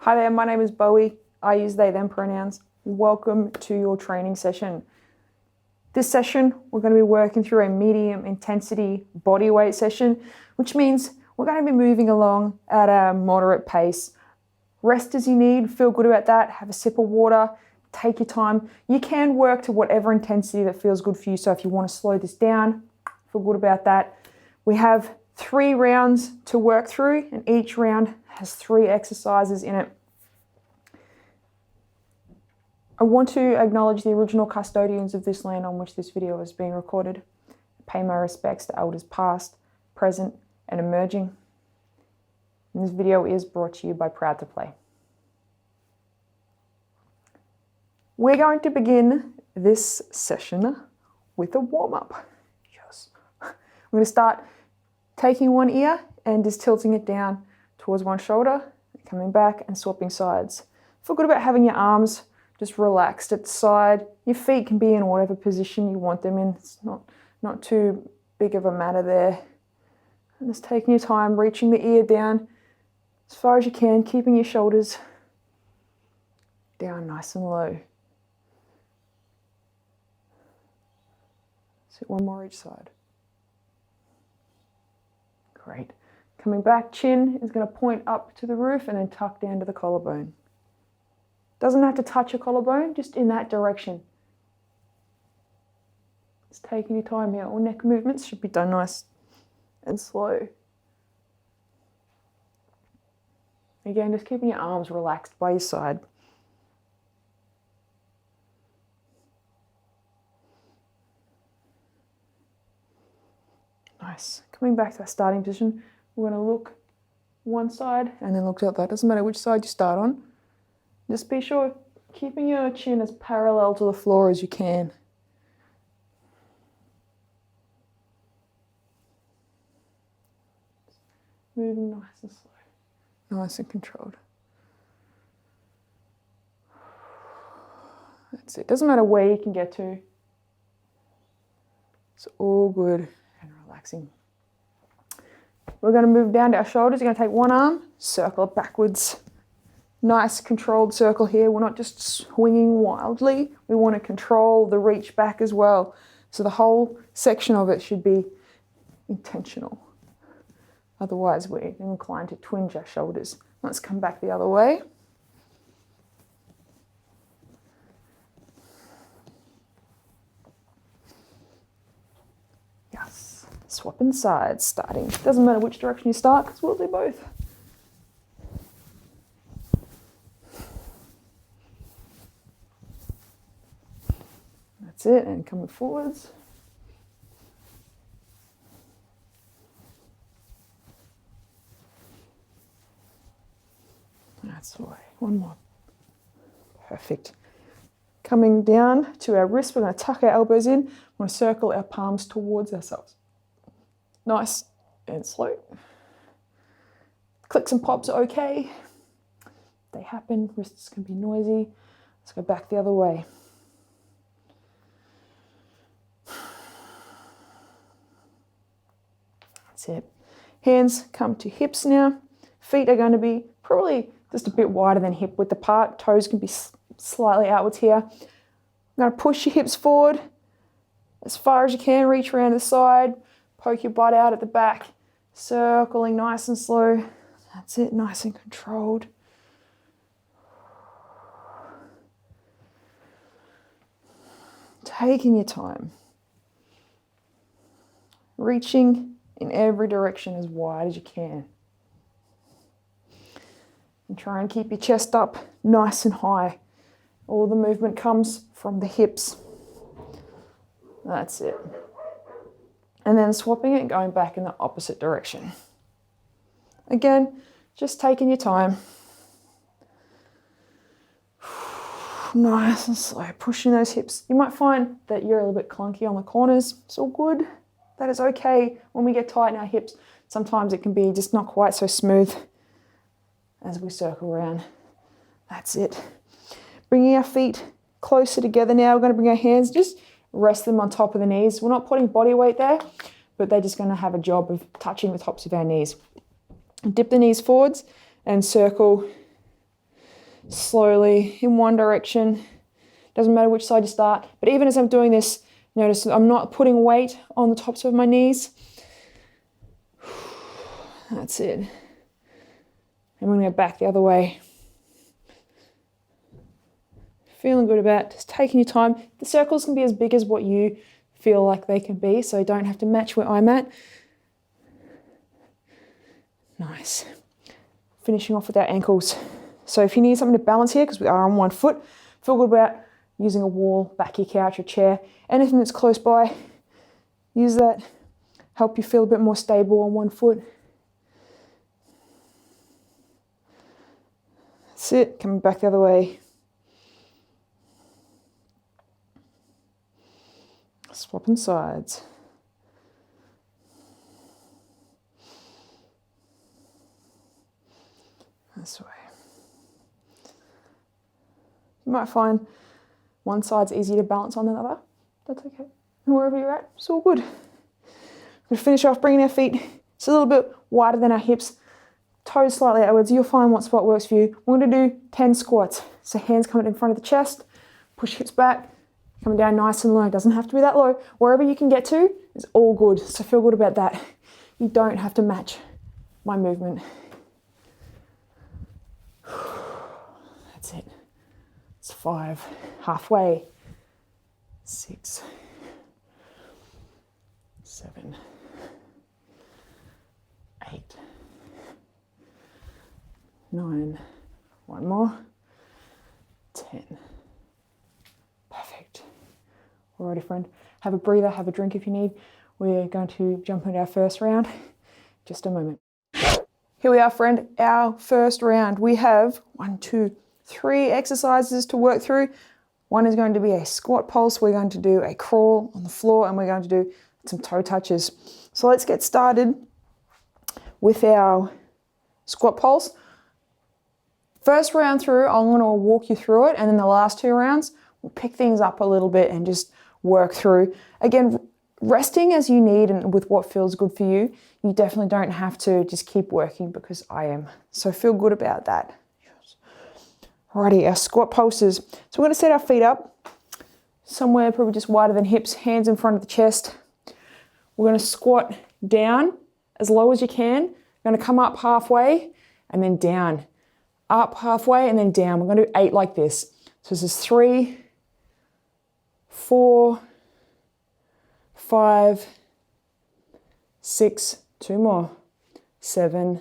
Hi there, my name is Bowie. I use they, them pronouns. Welcome to your training session. This session, we're going to be working through a medium intensity body weight session, which means we're going to be moving along at a moderate pace. Rest as you need, feel good about that, have a sip of water, take your time. You can work to whatever intensity that feels good for you, so if you want to slow this down, feel good about that. We have 3 rounds to work through, and each round has 3 exercises in it. I want to acknowledge the original custodians of this land on which this video is being recorded. Pay my respects to elders past, present, and emerging. And this video is brought to you by Proud to Play. We're going to begin this session with a warm-up. Yes. I'm going to start taking one ear and just tilting it down towards one shoulder, coming back and swapping sides. Feel good about having your arms just relaxed at the side. Your feet can be in whatever position you want them in. It's not too big of a matter there. And just taking your time, reaching the ear down as far as you can, keeping your shoulders down nice and low. So one more each side. Great. Coming back, chin is going to point up to the roof and then tuck down to the collarbone. Doesn't have to touch your collarbone, just in that direction. Just taking your time here. All neck movements should be done nice and slow. Again, just keeping your arms relaxed by your side. Nice. Coming back to that starting position, we're going to look one side and then look to the other. Doesn't matter which side you start on. Just be sure keeping your chin as parallel to the floor as you can. Moving nice and slow. Nice and controlled. That's it. Doesn't matter where you can get to. It's all good and relaxing. We're going to move down to our shoulders. You're going to take one arm, circle it backwards. Nice controlled circle here. We're not just swinging wildly. We want to control the reach back as well. So the whole section of it should be intentional. Otherwise, we're inclined to twinge our shoulders. Let's come back the other way. Yes. Swapping sides, starting. Doesn't matter which direction you start, because we'll do both. That's it, and coming forwards. That's the way. One more. Perfect. Coming down to our wrists, we're going to tuck our elbows in. We're going to circle our palms towards ourselves. Nice and slow. Clicks and pops are okay. They happen. Wrists can be noisy. Let's go back the other way. That's it. Hands come to hips now. Feet are going to be probably just a bit wider than hip width apart. Toes can be slightly outwards here. I'm going to push your hips forward as far as you can. Reach around to the side. Poke your butt out at the back. Circling nice and slow. That's it, nice and controlled. Taking your time. Reaching in every direction as wide as you can. And try and keep your chest up nice and high. All the movement comes from the hips. That's it. And then swapping it and going back in the opposite direction. Again, just taking your time. Nice and slow, pushing those hips. You might find that you're a little bit clunky on the corners. It's all good. That is okay. When we get tight in our hips, sometimes it can be just not quite so smooth as we circle around. That's it. Bringing our feet closer together now. We're going to bring our hands, just rest them on top of the knees. We're not putting body weight there, but they're just going to have a job of touching the tops of our knees. Dip the knees forwards and circle slowly in one direction. Doesn't matter which side you start, but even as I'm doing this, notice I'm not putting weight on the tops of my knees. That's it. And I'm going to go back the other way. Feeling good about just taking your time. The circles can be as big as what you feel like they can be, so don't have to match where I'm at. Nice. Finishing off with our ankles. So if you need something to balance here, because we are on one foot, feel good about using a wall, back of your couch or chair, anything that's close by, use that. Help you feel a bit more stable on one foot. That's it, coming back the other way. Swapping sides. This way. You might find one side's easier to balance on than the other. That's okay. And wherever you're at, it's all good. We're going to finish off bringing our feet just a little bit wider than our hips. Toes slightly outwards. You'll find what spot works for you. We're going to do 10 squats. So hands coming in front of the chest. Push hips back. Coming down nice and low. It doesn't have to be that low. Wherever you can get to is all good. So feel good about that. You don't have to match my movement. That's it. It's 5. Halfway. 6. 7. 8. 9. One more. 10. Perfect. Alrighty, friend. Have a breather, have a drink if you need. We're going to jump into our first round. Just a moment. Here we are, friend. Our first round. We have 1, 2, 3 exercises to work through. One is going to be a squat pulse. We're going to do a crawl on the floor, and we're going to do some toe touches. So let's get started with our squat pulse. First round through, I'm going to walk you through it, and then the last 2 rounds, we'll pick things up a little bit and just work through. Again, resting as you need and with what feels good for you. You definitely don't have to just keep working, because I am. So feel good about that. Alrighty, our squat pulses. So we're going to set our feet up somewhere probably just wider than hips, hands in front of the chest. We're going to squat down as low as you can. We're going to come up halfway and then down. Up halfway and then down. We're going to do 8 like this. So this is 3, 4, 5, 6, 2 more, 7,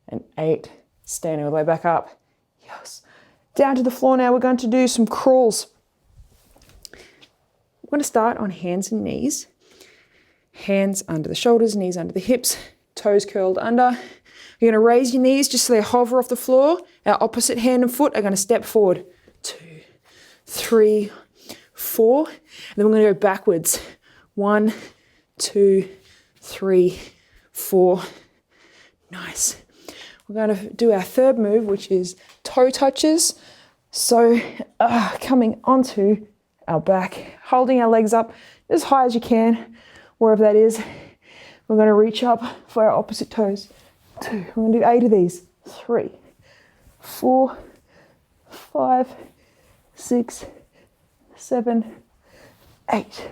and 8. Standing all the way back up. Yes. Down to the floor now. We're going to do some crawls. We're going to start on hands and knees. Hands under the shoulders, knees under the hips, toes curled under. You're going to raise your knees just so they hover off the floor. Our opposite hand and foot are going to step forward. 2, 3, 4. And then we're going to go backwards. 1, 2, 3, 4. Nice. We're going to do our third move, which is toe touches. So coming onto our back, holding our legs up as high as you can, wherever that is. We're going to reach up for our opposite toes. 2. We're going to do 8 of these. 3, 4, 5, 6, 7, 8.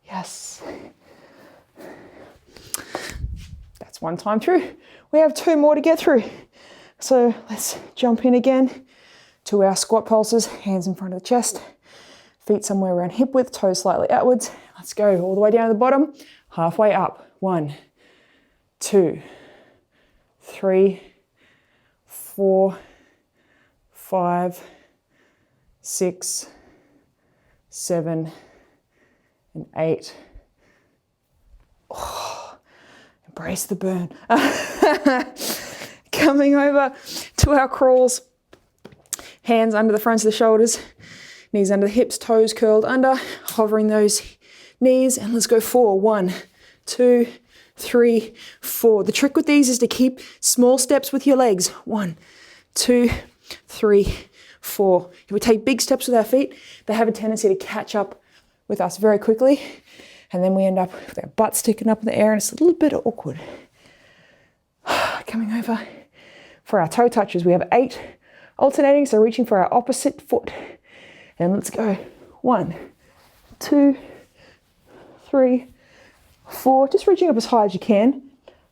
Yes. That's one time through. We have 2 more to get through. So let's jump in again to our squat pulses. Hands in front of the chest. Feet somewhere around hip width, toes slightly outwards. Let's go all the way down to the bottom, halfway up. 1, 2, 3, 4, 5, 6, 7, and 8. Oh, embrace the burn. Coming over to our crawls. Hands under the fronts of the shoulders, knees under the hips, toes curled under, hovering those knees, and let's go 4. 1, 2, 3, 4. The trick with these is to keep small steps with your legs. 1, 2, 3, 4. If we take big steps with our feet, they have a tendency to catch up with us very quickly, and then we end up with our butt sticking up in the air, and it's a little bit awkward. Coming over for our toe touches, we have 8 alternating, so reaching for our opposite foot. And let's go. 1, 2, 3, 4. Just reaching up as high as you can.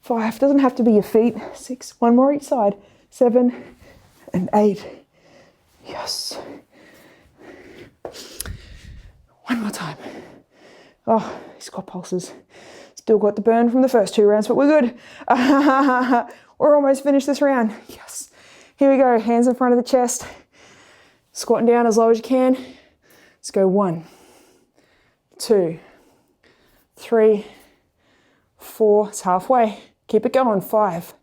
5, doesn't have to be your feet. 6, one more each side. 7 and 8. Yes. One more time. Oh, he's got pulses. Still got the burn from the first 2 rounds, but we're good. We're almost finished this round. Yes. Here we go. Hands in front of the chest. Squatting down as low as you can. Let's go. 1, 2, 3, 4. It's halfway. Keep it going. 5,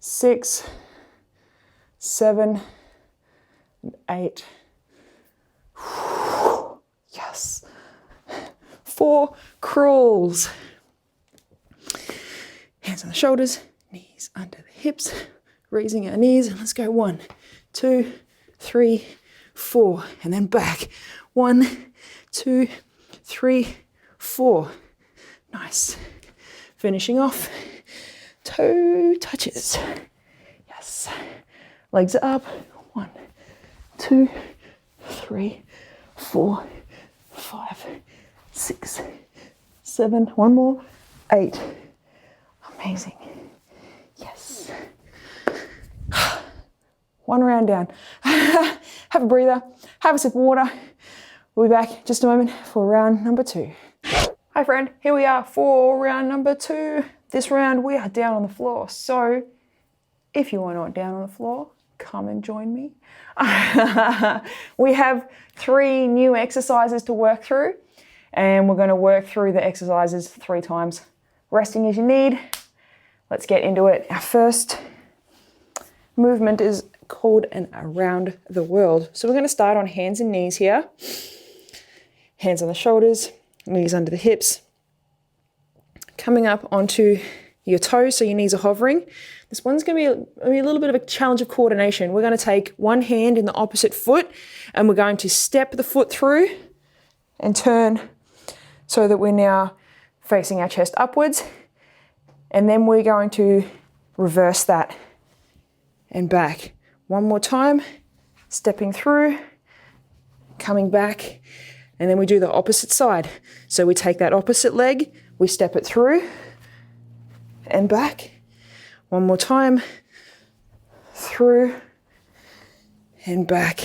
6, 7, 8. Yes. 4 crawls. Hands on the shoulders, knees under the hips, raising our knees, and let's go. 1, 2, 3, 4, and then back. 1, 2, 3, 4. Nice. Finishing off, toe touches. Yes. Legs are up. 1, 2, 3, 4, 5, 6, 7. One more. 8. Amazing. Yes. 1 round down. Have a breather. Have a sip of water. We'll be back just a moment for round number 2. Hi friend, here we are for round number 2. This round we are down on the floor. So if you are not down on the floor, come and join me. We have 3 new exercises to work through, and we're going to work through the exercises 3 times, resting as you need. Let's get into it. Our first movement is called an around the world. So we're going to start on hands and knees here. Hands on the shoulders, knees under the hips. Coming up onto your toes, so your knees are hovering. This one's going to be a little bit of a challenge of coordination. We're going to take one hand in the opposite foot, and we're going to step the foot through and turn so that we're now facing our chest upwards. And then we're going to reverse that and back. One more time, stepping through, coming back, and then we do the opposite side. So we take that opposite leg, we step it through and back. One more time, through and back.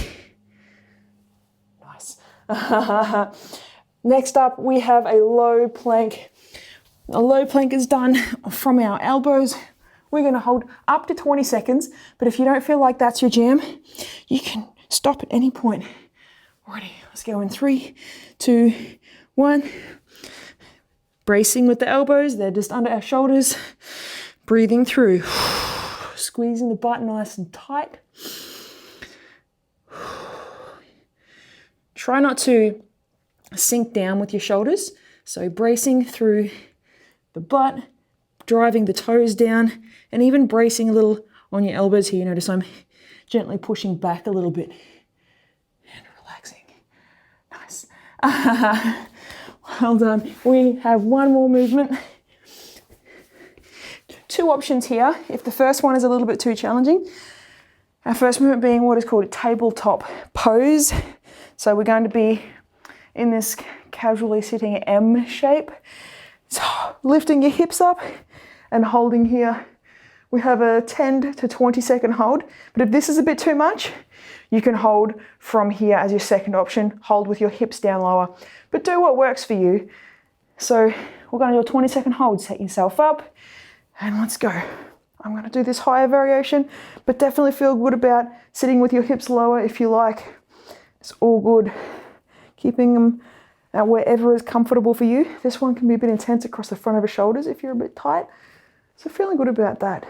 Nice. Next up, we have a low plank. A low plank is done from our elbows. We're going to hold up to 20 seconds, but if you don't feel like that's your jam, you can stop at any point. Alrighty, let's go in 3, 2, 1. Bracing with the elbows, they're just under our shoulders. Breathing through. Squeezing the butt nice and tight. Try not to sink down with your shoulders. So bracing through the butt, driving the toes down, and even bracing a little on your elbows here. You notice I'm gently pushing back a little bit and relaxing. Nice. Well done. We have one more movement. 2 options here. If the first one is a little bit too challenging, our first movement being what is called a tabletop pose. So we're going to be in this casually sitting M shape. So lifting your hips up and holding here. We have a 10 to 20 second hold, but if this is a bit too much, you can hold from here as your second option. Hold with your hips down lower, but do what works for you. So we're going to do a 20-second hold. Set yourself up and let's go. I'm going to do this higher variation, but definitely feel good about sitting with your hips lower if you like. It's all good. Keeping them wherever is comfortable for you. This one can be a bit intense across the front of the shoulders if you're a bit tight. So feeling good about that.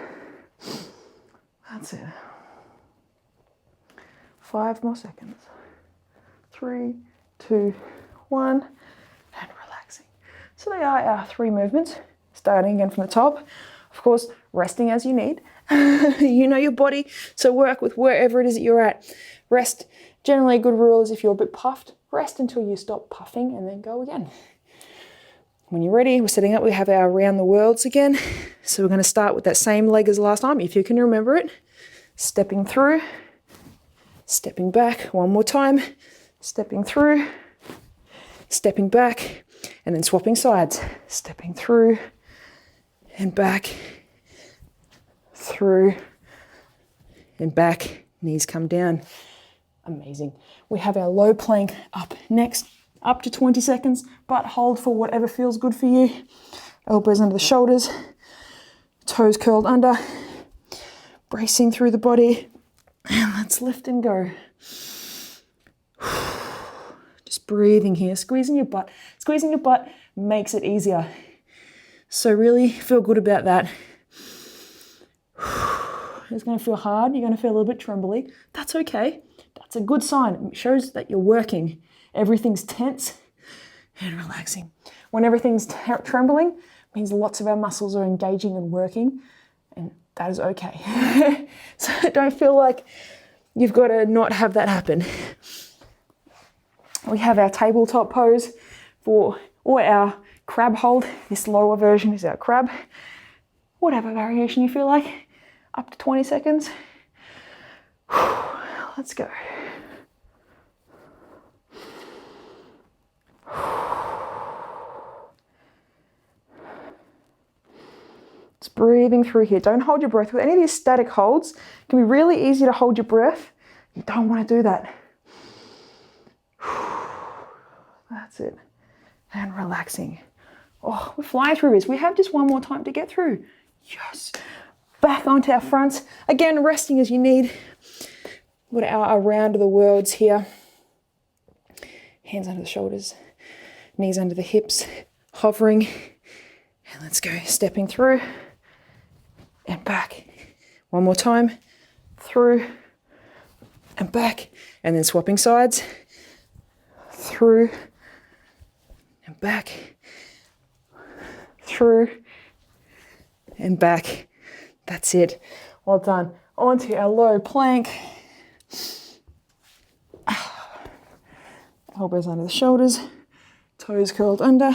That's it. 5 more seconds. 3, 2, 1, and relaxing. So they are our 3 movements. Starting again from the top. Of course, resting as you need. You know your body, so work with wherever it is that you're at. Rest. Generally a good rule is if you're a bit puffed, rest until you stop puffing and then go again. When you're ready, we're setting up, we have our around the worlds again. So we're going to start with that same leg as last time, if you can remember it. Stepping through, stepping back, one more time, stepping through, stepping back, and then swapping sides, stepping through and back, through and back, knees come down. Amazing. We have our low plank up next, up to 20 seconds, but hold for whatever feels good for you. Elbows under the shoulders, toes curled under, bracing through the body, and let's lift and go. Just breathing here, squeezing your butt. Squeezing your butt makes it easier. So really feel good about that. It's going to feel hard. You're going to feel a little bit trembly. That's okay. That's a good sign. It shows that you're working. Everything's tense and relaxing. When everything's trembling, it means lots of our muscles are engaging and working, and that is okay. So don't feel like you've got to not have that happen. We have our tabletop pose or our crab hold. This lower version is our crab. Whatever variation you feel like. Up to 20 seconds. Let's go. Just breathing through here. Don't hold your breath. With any of these static holds, it can be really easy to hold your breath. You don't want to do that. That's it. And relaxing. Oh, we're flying through this. We have just one more time to get through. Yes. Back onto our fronts. Again, resting as you need. We've got our around the worlds here. Hands under the shoulders, knees under the hips, hovering. And let's go. Stepping through and back. One more time. Through and back. And then swapping sides. Through and back. Through and back. That's it. Well done. Onto our low plank. Elbows under the shoulders, toes curled under.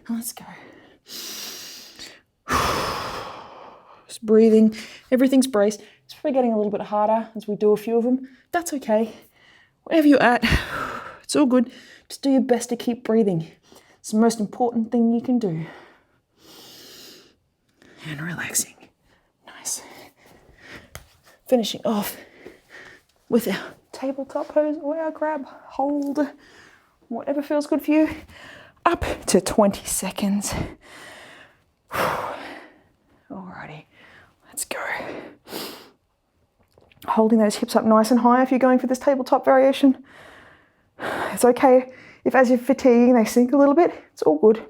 Let's go. Just breathing. Everything's braced. It's probably getting a little bit harder as we do a few of them. That's okay. Wherever you're at, it's all good. Just do your best to keep breathing. It's the most important thing you can do. And relaxing. Nice. Finishing off with our tabletop pose or our grab, hold, whatever feels good for you. Up to 20 seconds. Alrighty, let's go. Holding those hips up nice and high if you're going for this tabletop variation. It's okay if as you're fatiguing they sink a little bit. It's all good.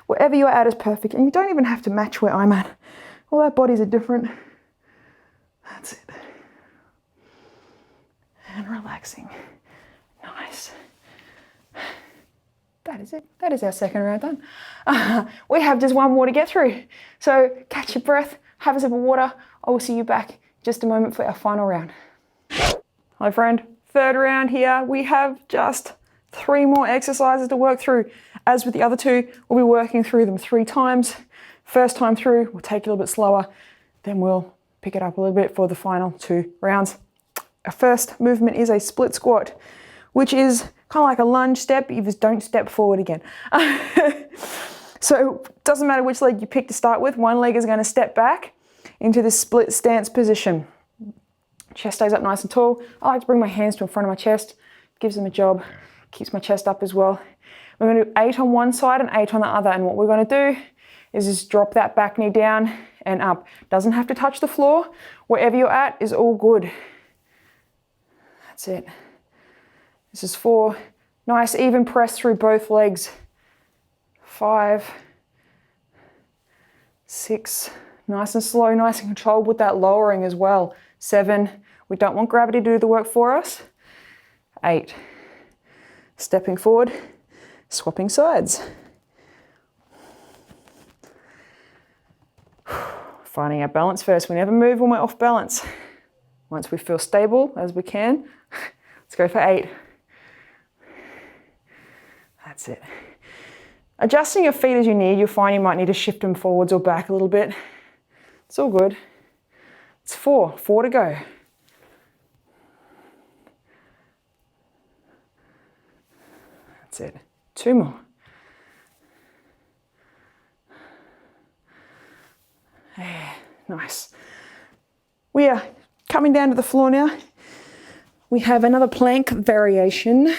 Wherever you're at is perfect, and you don't even have to match where I'm at. All our bodies are different. That's it. And relaxing. Nice. That is it. That is our second round done. We have just one more to get through. So catch your breath, have a sip of water. I will see you back in just a moment for our final round. Hi friend, third round here. We have just 3 more exercises to work through. As with the other 2, we'll be working through them 3 times. First time through, we'll take it a little bit slower. Then we'll pick it up a little bit for the final 2 rounds. Our first movement is a split squat, which is kind of like a lunge step. You just don't step forward again. So it doesn't matter which leg you pick to start with. One leg is going to step back into this split stance position. Chest stays up nice and tall. I like to bring my hands to in front of my chest. Gives them a job. Keeps my chest up as well. We're going to do 8 on one side and 8 on the other. And what we're going to do is just drop that back knee down and up. Doesn't have to touch the floor. Wherever you're at is all good. That's it. This is 4. Nice even press through both legs. 5, 6. Nice and slow, nice and controlled with that lowering as well. 7. We don't want gravity to do the work for us. 8. Stepping forward, swapping sides. Finding our balance first. We never move when we're off balance. Once we feel stable as we can, let's go for 8. That's it. Adjusting your feet as you need. You'll find you might need to shift them forwards or back a little bit. It's all good. It's 4. 4 to go. That's it. 2 more. Nice. We are coming down to the floor now. We have another plank variation.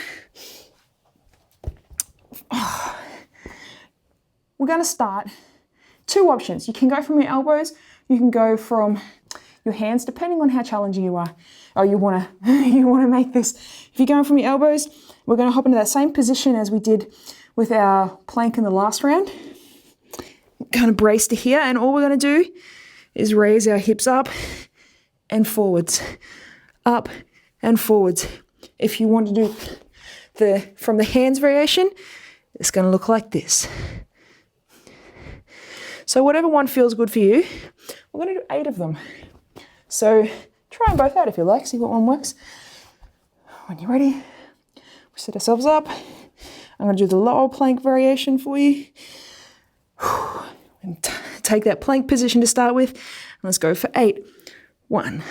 We're going to start 2 options. You can go from your elbows, you can go from your hands, depending on how challenging you are. Oh, you want to make this. If you're going from your elbows, we're going to hop into that same position as we did with our plank in the last round. Kind of brace to here, and all we're going to do is raise our hips up and forwards, up and forwards. If you want to do from the hands variation, it's going to look like this. So whatever one feels good for you, we're going to do 8 of them. So try them both out if you like, see what one works. When you're ready, we set ourselves up. I'm going to do the lower plank variation for you. And take that plank position to start with. And let's go for 8. 1,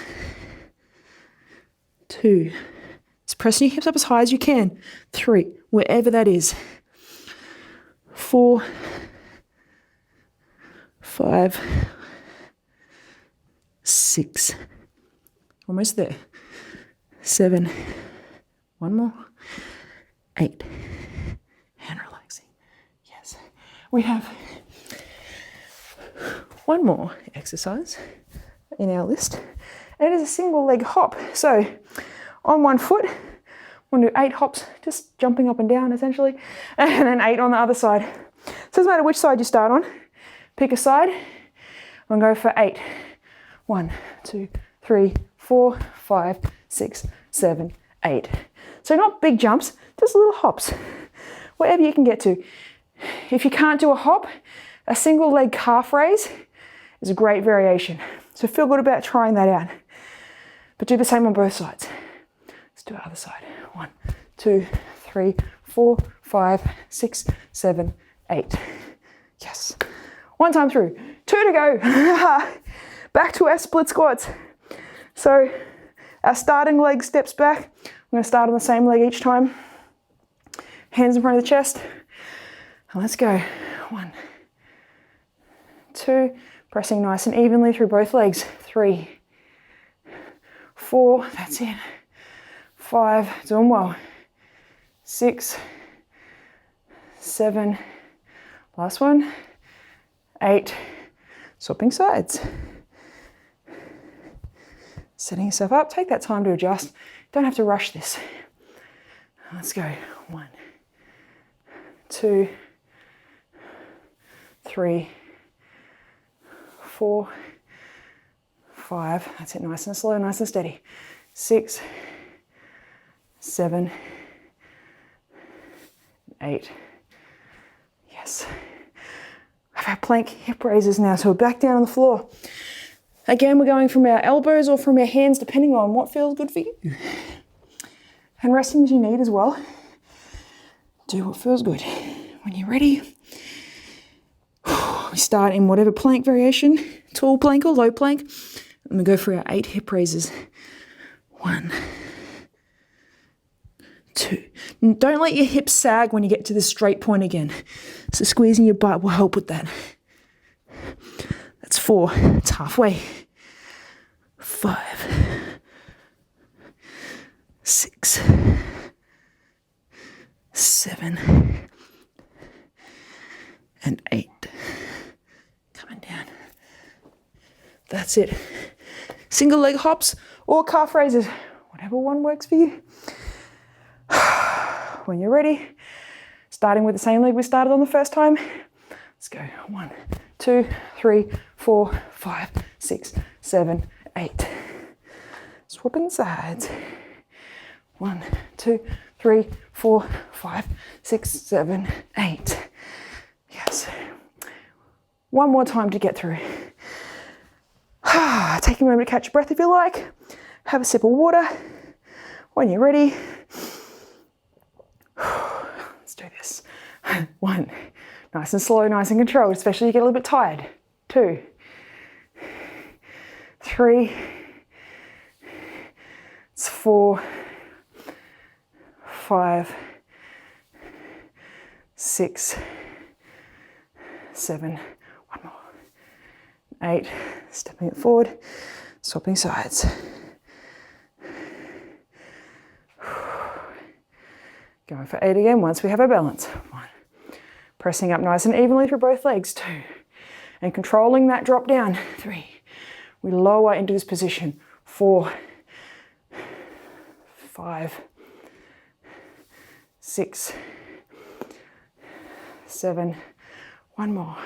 2. Just pressing your hips up as high as you can. 3, wherever that is. 4, 5, 6. Almost there. 7. 1 more. 8. And relaxing. Yes. We have 1 more exercise in our list, and it is a single leg hop. So on 1 foot, we'll do 8 hops, just jumping up and down essentially, and then 8 on the other side. So it doesn't matter which side you start on, pick a side and go for 8. 1, 2, 3, 4, 5, 6, 7, 8. So not big jumps, just little hops, wherever you can get to. If you can't do a hop, a single leg calf raise is a great variation. So feel good about trying that out. But do the same on both sides. Let's do the other side. 1, 2, 3, 4, 5, 6, 7, 8. Yes. 1 time through. 2 to go. Back to our split squats. So our starting leg steps back. I'm going to start on the same leg each time. Hands in front of the chest. And let's go. 1, 2, pressing nice and evenly through both legs. 3, 4, that's it. 5, doing well. 6, 7, last one. 8, swapping sides. Setting yourself up, take that time to adjust. Don't have to rush this. Let's go. 1, 2, 3, 4, 5, that's it, nice and slow, nice and steady. 6, 7, 8, yes. I've had plank hip raises now, so we're back down on the floor. Again, we're going from our elbows or from our hands, depending on what feels good for you. And resting as you need as well. Do what feels good. When you're ready, we start in whatever plank variation, tall plank or low plank, and we go for our 8 hip raises. 1, 2. Don't let your hips sag when you get to the straight point again. So squeezing your butt will help with that. That's 4. It's halfway. 5, 6, 7, and 8. Coming down. That's it. Single leg hops or calf raises, whatever one works for you. When you're ready, starting with the same leg we started on the first time. Let's go. 1, 2, 3, 4, 5, 6, 7, 8. Swapping sides. 1, 2, 3, 4, 5, 6, 7, 8. Yes. 1 more time to get through. Take a moment to catch your breath if you like. Have a sip of water. When you're ready, let's do this. 1, nice and slow, nice and controlled, especially if you get a little bit tired. 2, 3, it's 4, 5, 6, 7, one more, 8, stepping it forward, swapping sides. Going for 8 again once we have our balance. 1, pressing up nice and evenly through both legs. 2, and controlling that drop down. 3, we lower into this position. 4, 5, 6, 7, one more,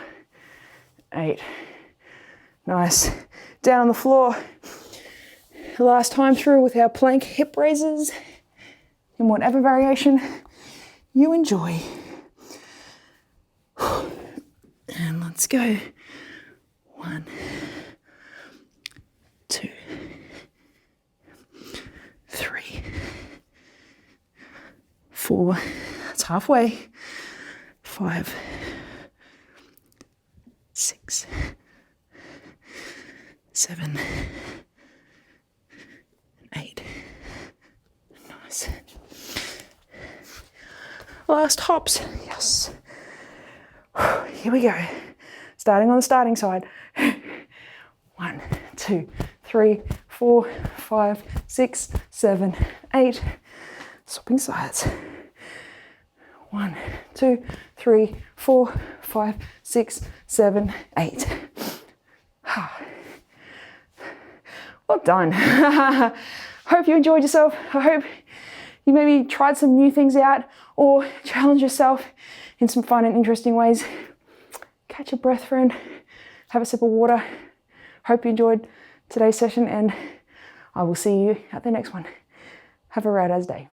8, nice. Down on the floor. Last time through with our plank hip raises in whatever variation you enjoy. And let's go. 1, 2, 3, 4, that's halfway. 5, 6, 7, 8. Nice. Last hops. Yes. Here we go. Starting on the starting side. 1, 2, 3, 4, 5, 6, 7, 8. Swapping sides. 1, 2, 3, 4, 5, 6, 7, 8. Well done. Hope you enjoyed yourself. I hope you maybe tried some new things out or challenge yourself in some fun and interesting ways. Catch your breath, friend. Have a sip of water. Hope you enjoyed today's session, and I will see you at the next one. Have a rad as day.